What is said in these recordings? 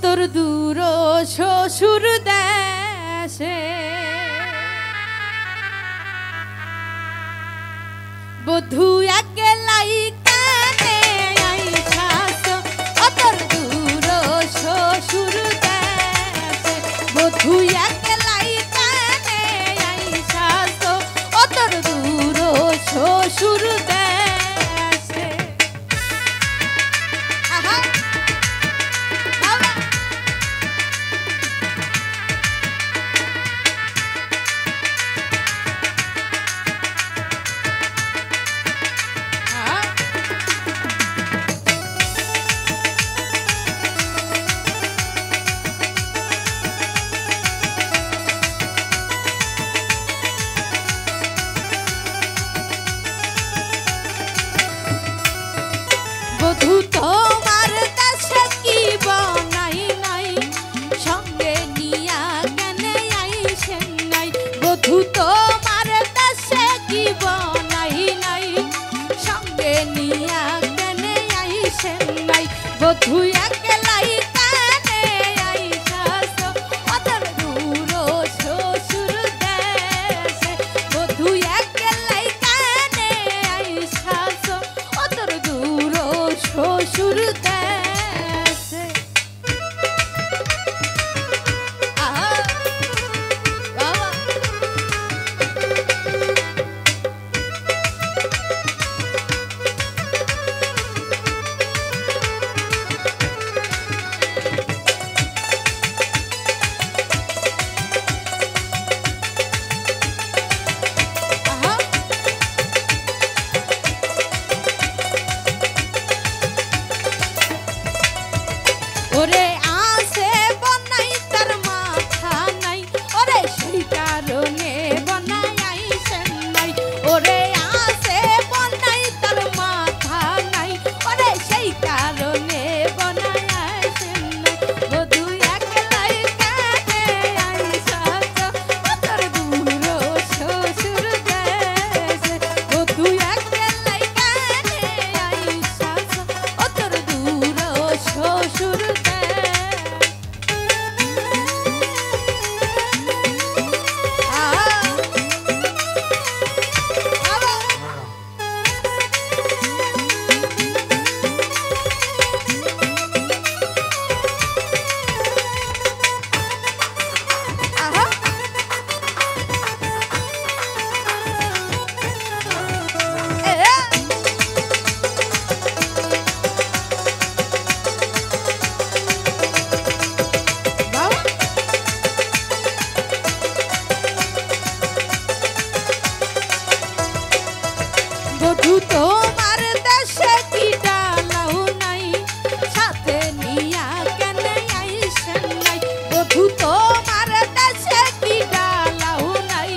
তোর দূর শ্বশুর দেশে বধূ একলাই কানে আইসাস ও তোর দূর শ্বশুর দেশে বধূ একলাই কানে আইসাস ও তোর দূর শ্বশুর দেশে আহা বধূ তোমার দেশে কি বনাই নাই সঙ্গে নিয়া কেনে আইসেন নাই বধূ তোমার দেশে কি বনাই নাই সঙ্গে নিয়া কেনে আইসেন নাই বধূ একলাই কানে আইসাস ওদের দূর শ্বশুর দেশে বধূ একলাই কানে আইসাস ওদের দূর শ্বশুর দেশে আহা বাবা আহা ওরে আসে বনাই তার মাথা নাই ওরে সেই কারণে বনাই আইসেন নাই ওরে আসে বনাই তার মাথা নাই ওরে সেই কারণে বনাই আইসেন নাই বধূ একলাই কানে আইসাস ও তোর দূর শ্বশুর দেশে বধূ একলাই কানে আইসাস ও তোর দূর শ্বশুর বধূ তোমার দেশে কি ডালাও নাই সাথে নিয়া কেনে আইসেন নাই বধূ তোমার দেশে কি ডালাও নাই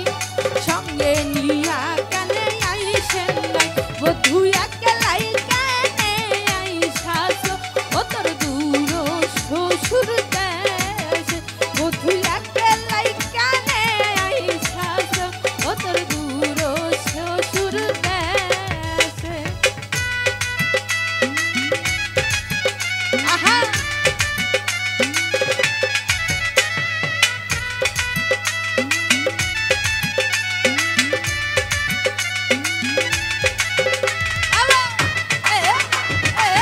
সঙ্গে নিয়া কেনে আইসেন নাই বধূ একলাই কেনে আইসাস ও তোর দূর শ্বশুর দেশে বধূ একলাই কেনে আইসাস ও তোর দূর শ্বশুর দেশে আহা আলো এ এ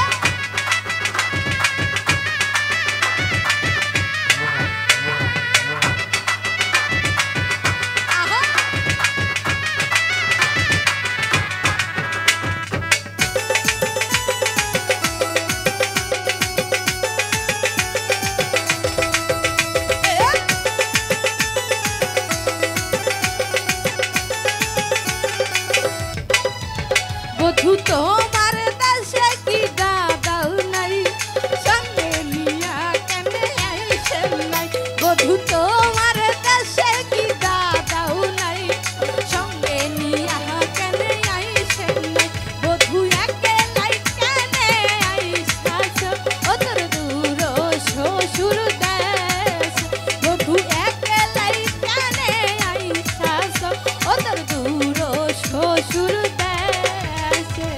আহা বধূ তোমার দেশে কি দাদাও নাই সঙ্গে নিয়া কেনে আইসেন নাই বধূ তোমার দেশে কি দাদাও নাই সঙ্গে নিয়া কেনে আইসেন নাই বধূ একলাই কেনে আইসাস ও তোর দূর শ্বশুর দেশে বধূ একলাই কেনে আইসাস ও তোর দূর শ্বশুর দেশে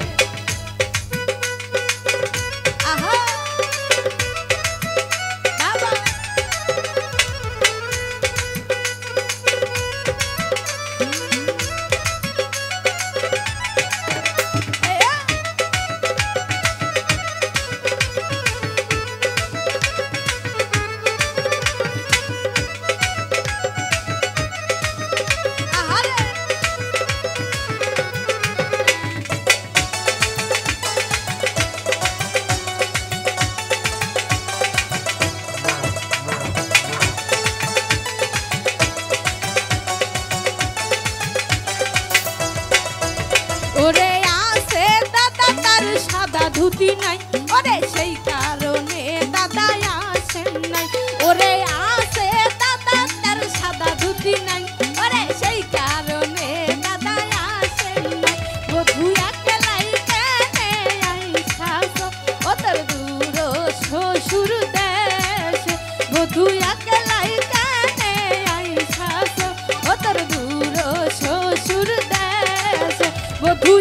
ওরে আছে দাদা তার সাদা ধুতি নাই ওরে সেই কারণে দাদা আসেন নাই ওরে আছে দাদা তার সাদা ধুতি নাই ওরে সেই কারণে দাদা আসেন নাই বধু একলাই কেনে আইসাছ ও তোর দূর শ্বশুর দেশে বধু একলাই কেনে আইসাছ ও তোর দূর শ্বশুর দেশে বধু